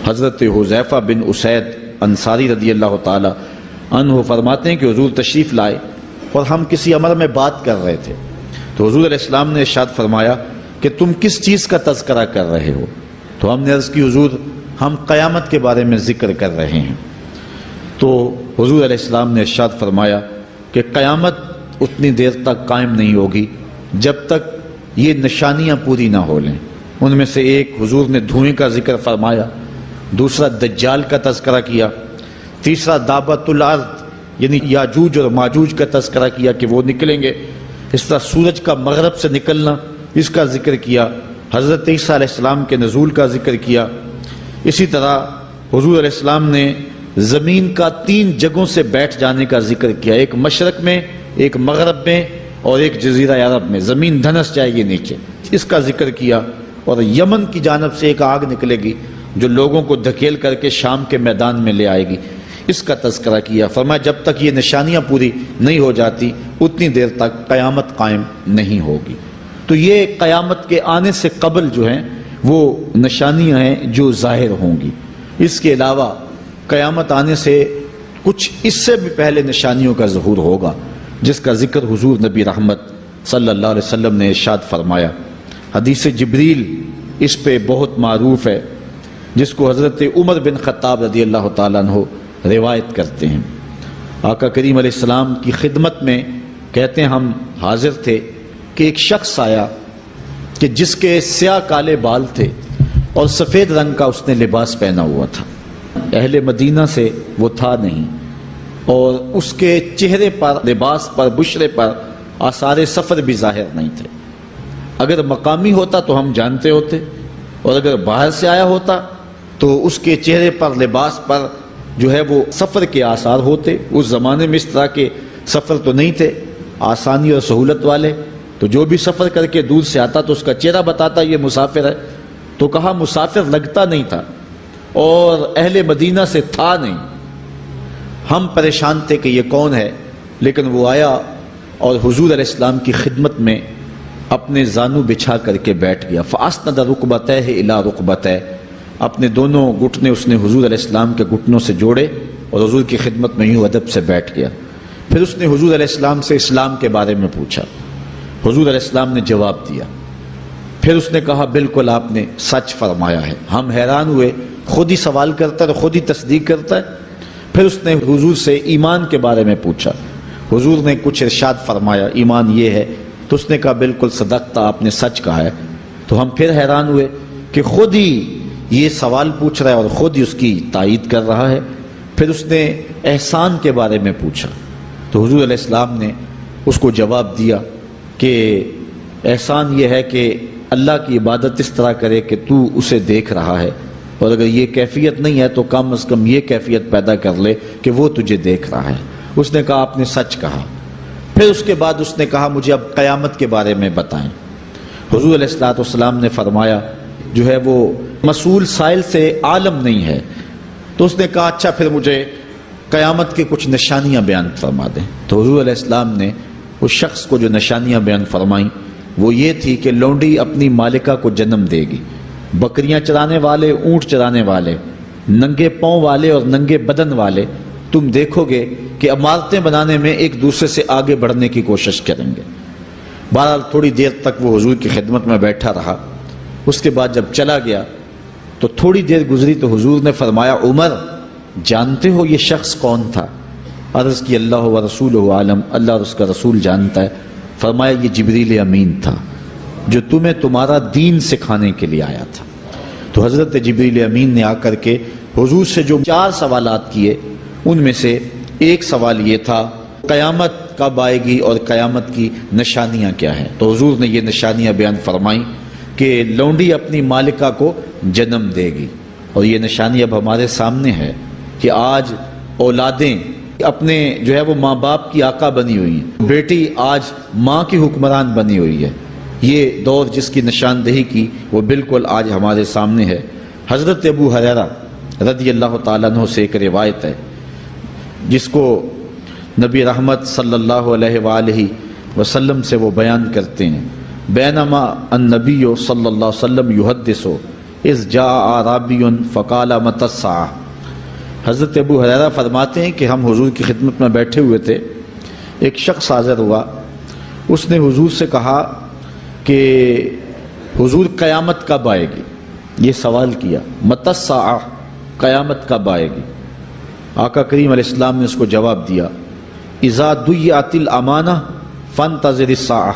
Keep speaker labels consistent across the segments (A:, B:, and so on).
A: حضرت حذیفہ بن اسید انصاری رضی اللہ تعالی عنہ فرماتے ہیں کہ حضور تشریف لائے اور ہم کسی امر میں بات کر رہے تھے، تو حضور علیہ السلام نے ارشاد فرمایا کہ تم کس چیز کا تذکرہ کر رہے ہو؟ تو ہم نے عرض کی حضور ہم قیامت کے بارے میں ذکر کر رہے ہیں۔ تو حضور علیہ السلام نے ارشاد فرمایا کہ قیامت اتنی دیر تک قائم نہیں ہوگی جب تک یہ نشانیاں پوری نہ ہو لیں۔ ان میں سے ایک حضور نے دھوئیں کا ذکر فرمایا، دوسرا دجال کا تذکرہ کیا، تیسرا دابۃ الارض یعنی یاجوج اور ماجوج کا تذکرہ کیا کہ وہ نکلیں گے، اس طرح سورج کا مغرب سے نکلنا اس کا ذکر کیا، حضرت عیسیٰ علیہ السلام کے نزول کا ذکر کیا۔ اسی طرح حضور علیہ السلام نے زمین کا 3 جگہوں سے بیٹھ جانے کا ذکر کیا، ایک مشرق میں، ایک مغرب میں اور ایک جزیرہ عرب میں، زمین دھنس جائے گی نیچے، اس کا ذکر کیا۔ اور یمن کی جانب سے ایک آگ نکلے گی جو لوگوں کو دھکیل کر کے شام کے میدان میں لے آئے گی، اس کا تذکرہ کیا۔ فرمایا جب تک یہ نشانیاں پوری نہیں ہو جاتی اتنی دیر تک قیامت قائم نہیں ہوگی۔ تو یہ قیامت کے آنے سے قبل جو ہیں وہ نشانیاں ہیں جو ظاہر ہوں گی۔ اس کے علاوہ قیامت آنے سے کچھ اس سے بھی پہلے نشانیوں کا ظہور ہوگا، جس کا ذکر حضور نبی رحمت صلی اللہ علیہ وسلم نے ارشاد فرمایا۔ حدیث جبریل اس پہ بہت معروف ہے، جس کو حضرت عمر بن خطاب رضی اللہ تعالیٰ عنہ روایت کرتے ہیں۔ آقا کریم علیہ السلام کی خدمت میں کہتے ہیں ہم حاضر تھے کہ ایک شخص آیا کہ جس کے سیاہ کالے بال تھے اور سفید رنگ کا اس نے لباس پہنا ہوا تھا، اہل مدینہ سے وہ تھا نہیں، اور اس کے چہرے پر، لباس پر، بشرے پر آثار سفر بھی ظاہر نہیں تھے۔ اگر مقامی ہوتا تو ہم جانتے ہوتے، اور اگر باہر سے آیا ہوتا تو اس کے چہرے پر، لباس پر جو ہے وہ سفر کے آثار ہوتے۔ اس زمانے میں اس طرح کے سفر تو نہیں تھے آسانی اور سہولت والے، تو جو بھی سفر کر کے دور سے آتا تو اس کا چہرہ بتاتا یہ مسافر ہے۔ تو کہا مسافر لگتا نہیں تھا اور اہل مدینہ سے تھا نہیں۔ ہم پریشان تھے کہ یہ کون ہے، لیکن وہ آیا اور حضور علیہ السلام کی خدمت میں اپنے زانو بچھا کر کے بیٹھ گیا۔ فَأَسْنَدَ رُكْبَتَيْهِ إِلَىٰ رُكْبَتَيْهِ، اپنے دونوں گھٹنے اس نے حضور علیہ السلام کے گھٹنوں سے جوڑے اور حضور کی خدمت میں یوں ادب سے بیٹھ گیا۔ پھر اس نے حضور علیہ السلام سے اسلام کے بارے میں پوچھا، حضور علیہ السلام نے جواب دیا۔ پھر اس نے کہا بالکل آپ نے سچ فرمایا ہے۔ ہم حیران ہوئے، خود ہی سوال کرتا ہے اور خود ہی تصدیق کرتا ہے۔ پھر اس نے حضور سے ایمان کے بارے میں پوچھا، حضور نے کچھ ارشاد فرمایا ایمان یہ ہے، تو اس نے کہا بالکل صدقتا، آپ نے سچ کہا ہے۔ تو ہم پھر حیران ہوئے کہ خود ہی یہ سوال پوچھ رہا ہے اور خود ہی اس کی تائید کر رہا ہے۔ پھر اس نے احسان کے بارے میں پوچھا، تو حضور علیہ السلام نے اس کو جواب دیا کہ احسان یہ ہے کہ اللہ کی عبادت اس طرح کرے کہ تو اسے دیکھ رہا ہے، اور اگر یہ کیفیت نہیں ہے تو کم از کم یہ کیفیت پیدا کر لے کہ وہ تجھے دیکھ رہا ہے۔ اس نے کہا آپ نے سچ کہا۔ پھر اس کے بعد اس نے کہا مجھے اب قیامت کے بارے میں بتائیں۔ حضور علیہ السلام نے فرمایا جو ہے وہ مسئول سائل سے عالم نہیں ہے۔ تو اس نے کہا اچھا پھر مجھے قیامت کی کچھ نشانیاں بیان فرما دیں۔ تو حضور علیہ السلام نے اس شخص کو جو نشانیاں بیان فرمائیں وہ یہ تھی کہ لونڈی اپنی مالکہ کو جنم دے گی، بکریاں چرانے والے، اونٹ چرانے والے، ننگے پاؤں والے اور ننگے بدن والے تم دیکھو گے کہ عمارتیں بنانے میں ایک دوسرے سے آگے بڑھنے کی کوشش کریں گے۔ بہرحال تھوڑی دیر تک وہ حضور کی خدمت میں بیٹھا رہا۔ اس کے بعد جب چلا گیا تو تھوڑی دیر گزری تو حضور نے فرمایا عمر جانتے ہو یہ شخص کون تھا؟ عرض کی اللہ و رسولہ عالم، اللہ اور اس کا رسول جانتا ہے۔ فرمایا یہ جبریل امین تھا جو تمہیں تمہارا دین سکھانے کے لیے آیا تھا۔ تو حضرت جبریل امین نے آ کر کے حضور سے جو 4 سوالات کیے ان میں سے ایک سوال یہ تھا قیامت کب آئے گی اور قیامت کی نشانیاں کیا ہیں؟ تو حضور نے یہ نشانیاں بیان فرمائیں کہ لونڈی اپنی مالکہ کو جنم دے گی، اور یہ نشانی اب ہمارے سامنے ہے کہ آج اولادیں اپنے جو ہے وہ ماں باپ کی آقا بنی ہوئی ہیں، بیٹی آج ماں کی حکمران بنی ہوئی ہے۔ یہ دور جس کی نشاندہی کی وہ بالکل آج ہمارے سامنے ہے۔ حضرت ابو ہریرہ رضی اللہ تعالیٰ عنہ سے ایک روایت ہے جس کو نبی رحمت صلی اللہ علیہ وآلہ وسلم سے وہ بیان کرتے ہیں، بینما النبی صلی اللہ علیہ وسلم یحدث اذ جاء اعرابی فقال متی الساعہ۔ حضرت ابو ہریرہ فرماتے ہیں کہ ہم حضور کی خدمت میں بیٹھے ہوئے تھے، ایک شخص حاضر ہوا، اس نے حضور سے کہا کہ حضور قیامت کب آئے گی؟ یہ سوال کیا، متی الساعہ، قیامت کب آئے گی؟ آقا کریم علیہ السلام نے اس کو جواب دیا، اذا ضیعت الامانہ فانتظر الساعہ،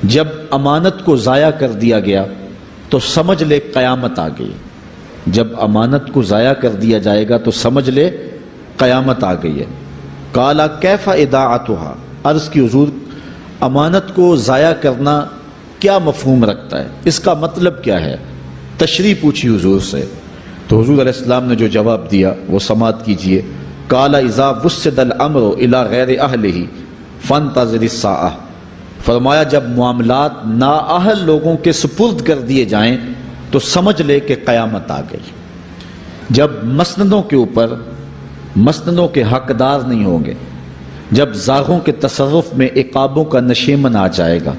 A: جب امانت کو ضائع کر دیا گیا تو سمجھ لے قیامت آ گئی۔ جب امانت کو ضائع کر دیا جائے گا تو سمجھ لے قیامت آ گئی ہے۔ قالا کیف اضاعتھا، عرض کی حضور امانت کو ضائع کرنا کیا مفہوم رکھتا ہے، اس کا مطلب کیا ہے؟ تشریح پوچھی حضور سے، تو حضور علیہ السلام نے جو جواب دیا وہ سماعت کیجئے۔ قال اذا وسد الامر الى غیر اہلہ فانتظر الساعہ، فرمایا جب معاملات نااہل لوگوں کے سپرد کر دیے جائیں تو سمجھ لے کہ قیامت آ گئی۔ جب مسندوں کے اوپر مسندوں کے حقدار نہیں ہوں گے، جب زاغوں کے تصرف میں عقابوں کا نشیمن آ جائے گا،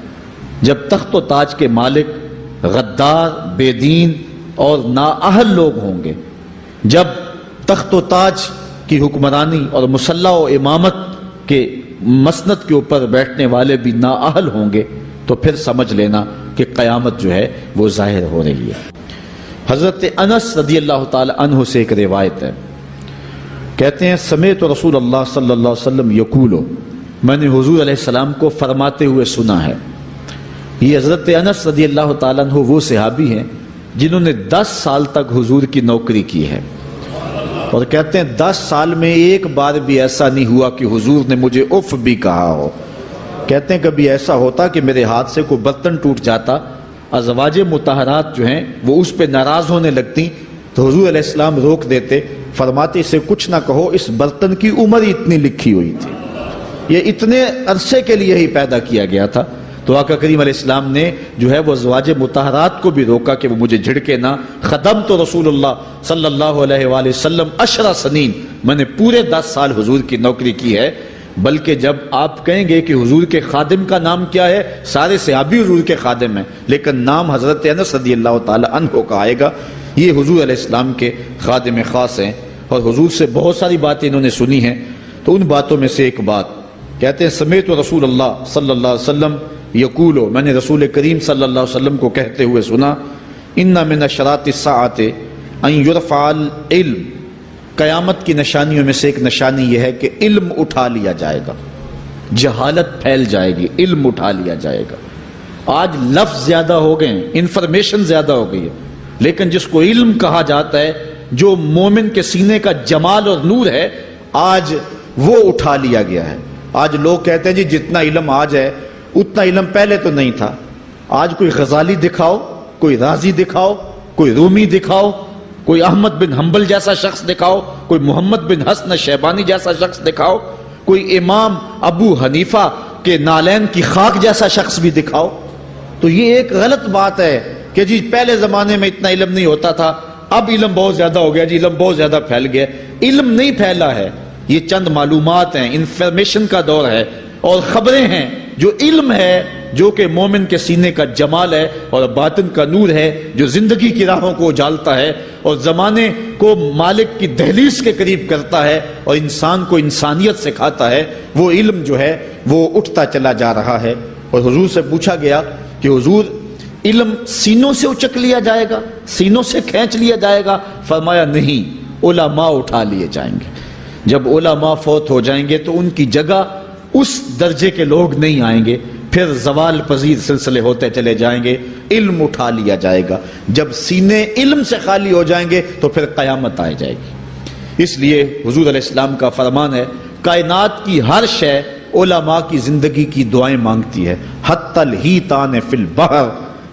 A: جب تخت و تاج کے مالک غدار، بے دین اور نااہل لوگ ہوں گے، جب تخت و تاج کی حکمرانی اور مسلح و امامت کے مسند کے اوپر بیٹھنے والے بھی نااہل ہوں گے، تو پھر سمجھ لینا کہ قیامت جو ہے وہ ظاہر ہو رہی ہے۔ حضرت انس رضی اللہ تعالی عنہ سے ایک روایت ہے، کہتے ہیں سمعت رسول اللہ صلی اللہ علیہ وسلم یقول، میں نے حضور علیہ السلام کو فرماتے ہوئے سنا ہے۔ یہ حضرت انس رضی اللہ تعالیٰ عنہ وہ صحابی ہیں جنہوں نے 10 سال تک حضور کی نوکری کی ہے، اور کہتے ہیں 10 سال میں ایک بار بھی ایسا نہیں ہوا کہ حضور نے مجھے اف بھی کہا ہو۔ کہتے ہیں کبھی ایسا ہوتا کہ میرے ہاتھ سے کوئی برتن ٹوٹ جاتا، ازواج مطہرات جو ہیں وہ اس پہ ناراض ہونے لگتی تو حضور علیہ السلام روک دیتے، فرماتے اسے کچھ نہ کہو، اس برتن کی عمر ہی اتنی لکھی ہوئی تھی، یہ اتنے عرصے کے لیے ہی پیدا کیا گیا تھا۔ تو آقا کریم علیہ السلام نے جو ہے وہ ازواج مطہرات کو بھی روکا کہ وہ مجھے جھڑکے نہ۔ خدمت رسول اللہ صلی اللہ علیہ وآلہ وسلم 10 سنین، میں نے پورے 10 سال حضور کی نوکری کی ہے۔ بلکہ جب آپ کہیں گے کہ حضور کے خادم کا نام کیا ہے، سارے صحابی حضور کے خادم ہیں، لیکن نام حضرت انس رضی اللہ تعالی عنہ کا آئے گا، یہ حضور علیہ السلام کے خادم خاص ہیں، اور حضور سے بہت ساری باتیں انہوں نے سنی ہیں۔ تو ان باتوں میں سے ایک بات کہتے ہیں سمعت رسول اللہ صلی اللہ علیہ وسلم یقول، میں نے رسول کریم صلی اللہ علیہ وسلم کو کہتے ہوئے سنا، ان من اشراط الساعۃ ان یرفع العلم، قیامت کی نشانیوں میں سے ایک نشانی یہ ہے کہ علم اٹھا لیا جائے گا، جہالت پھیل جائے گی، علم اٹھا لیا جائے گا۔ آج لفظ زیادہ ہو گئے ہیں، انفارمیشن زیادہ ہو گئی ہے، لیکن جس کو علم کہا جاتا ہے، جو مومن کے سینے کا جمال اور نور ہے، آج وہ اٹھا لیا گیا ہے۔ آج لوگ کہتے ہیں جی جتنا علم آج ہے اتنا علم پہلے تو نہیں تھا۔ آج کوئی غزالی دکھاؤ، کوئی رازی دکھاؤ، کوئی رومی دکھاؤ، کوئی احمد بن حنبل جیسا شخص دکھاؤ، کوئی محمد بن حسن شیبانی جیسا شخص دکھاؤ، کوئی امام ابو حنیفہ کے نالین کی خاک جیسا شخص بھی دکھاؤ، تو یہ ایک غلط بات ہے کہ جی پہلے زمانے میں اتنا علم نہیں ہوتا تھا، اب علم بہت زیادہ ہو گیا، جی علم بہت زیادہ پھیل گیا۔ علم نہیں پھیلا ہے، یہ چند معلومات ہیں، انفارمیشن کا دور ہے، اور خبریں ہیں۔ جو علم ہے، جو کہ مومن کے سینے کا جمال ہے اور باطن کا نور ہے، جو زندگی کی راہوں کو اجالتا ہے اور زمانے کو مالک کی دہلیز کے قریب کرتا ہے اور انسان کو انسانیت سکھاتا ہے، وہ علم جو ہے وہ اٹھتا چلا جا رہا ہے۔ اور حضور سے پوچھا گیا کہ حضور علم سینوں سے اچک لیا جائے گا، سینوں سے کھینچ لیا جائے گا؟ فرمایا نہیں، علماء اٹھا لیے جائیں گے۔ جب علماء فوت ہو جائیں گے تو ان کی جگہ اس درجے کے لوگ نہیں آئیں گے، پھر زوال پذیر سلسلے ہوتے چلے جائیں گے، علم اٹھا لیا جائے گا۔ جب سینے علم سے خالی ہو جائیں گے تو پھر قیامت آ جائے گی۔ اس لیے حضور علیہ السلام کا فرمان ہے، کائنات کی ہر شے علماء کی زندگی کی دعائیں مانگتی ہے، حتی الحیتان فی البحر،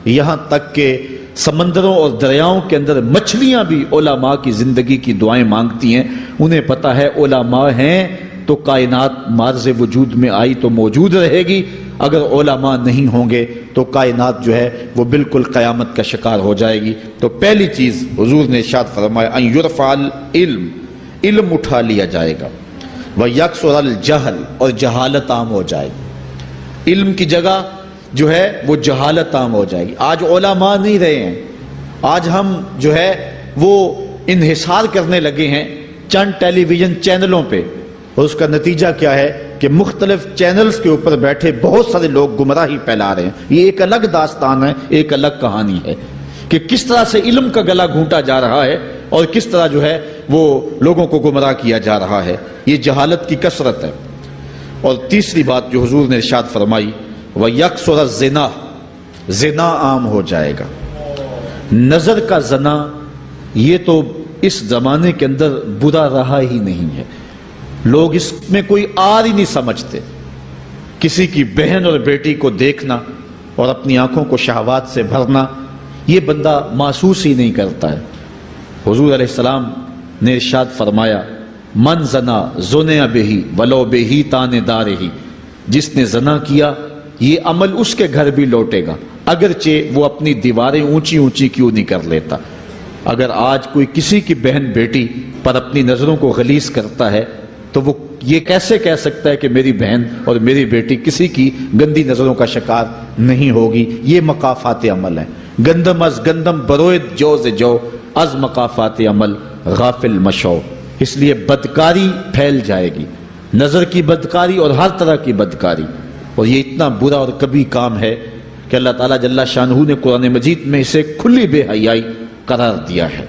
A: یہاں تک کہ سمندروں اور دریاؤں کے اندر مچھلیاں بھی علماء کی زندگی کی دعائیں مانگتی ہیں۔ انہیں پتہ ہے علماء ہیں تو کائنات معرض وجود میں آئی تو موجود رہے گی، اگر علماء نہیں ہوں گے تو کائنات جو ہے وہ بالکل قیامت کا شکار ہو جائے گی۔ تو پہلی چیز حضور نے ارشاد فرمایا ان یرفع العلم، علم اٹھا لیا جائے گا، ویکثر الجہل، اور جہالت عام ہو جائے گی۔ علم کی جگہ جو ہے وہ جہالت عام ہو جائے گی۔ آج علماء نہیں رہے ہیں، آج ہم جو ہے وہ انحصار کرنے لگے ہیں چند ٹیلی ویژن چینلوں پہ، اور اس کا نتیجہ کیا ہے کہ مختلف چینلز کے اوپر بیٹھے بہت سارے لوگ گمراہی پھیلا رہے ہیں۔ یہ ایک الگ داستان ہے، ایک الگ کہانی ہے کہ کس طرح سے علم کا گلا گھونٹا جا رہا ہے اور کس طرح جو ہے وہ لوگوں کو گمراہ کیا جا رہا ہے۔ یہ جہالت کی کثرت ہے۔ اور تیسری بات جو حضور نے ارشاد فرمائی، وَيَكْثُرَ الزِّنَا، زنا عام ہو جائے گا۔ نظر کا زنا یہ تو اس زمانے کے اندر برا رہا ہی نہیں ہے، لوگ اس میں کوئی آر ہی نہیں سمجھتے۔ کسی کی بہن اور بیٹی کو دیکھنا اور اپنی آنکھوں کو شہوات سے بھرنا، یہ بندہ محسوس ہی نہیں کرتا ہے۔ حضور علیہ السلام نے ارشاد فرمایا، من زنا زنیا بہی ولو بہی تان دارہی، جس نے زنا کیا یہ عمل اس کے گھر بھی لوٹے گا، اگرچہ وہ اپنی دیواریں اونچی اونچی کیوں نہیں کر لیتا۔ اگر آج کوئی کسی کی بہن بیٹی پر اپنی نظروں کو غلیظ کرتا ہے تو وہ یہ کیسے کہہ سکتا ہے کہ میری بہن اور میری بیٹی کسی کی گندی نظروں کا شکار نہیں ہوگی؟ یہ مقافات عمل ہیں۔ گندم از گندم بروید جو ز جو، از مقافات عمل غافل مشو۔ اس لیے بدکاری پھیل جائے گی، نظر کی بدکاری اور ہر طرح کی بدکاری، اور یہ اتنا برا اور کبھی کام ہے کہ اللہ تعالیٰ جل شانہ نے قرآن مجید میں اسے کھلی بے حیائی قرار دیا ہے۔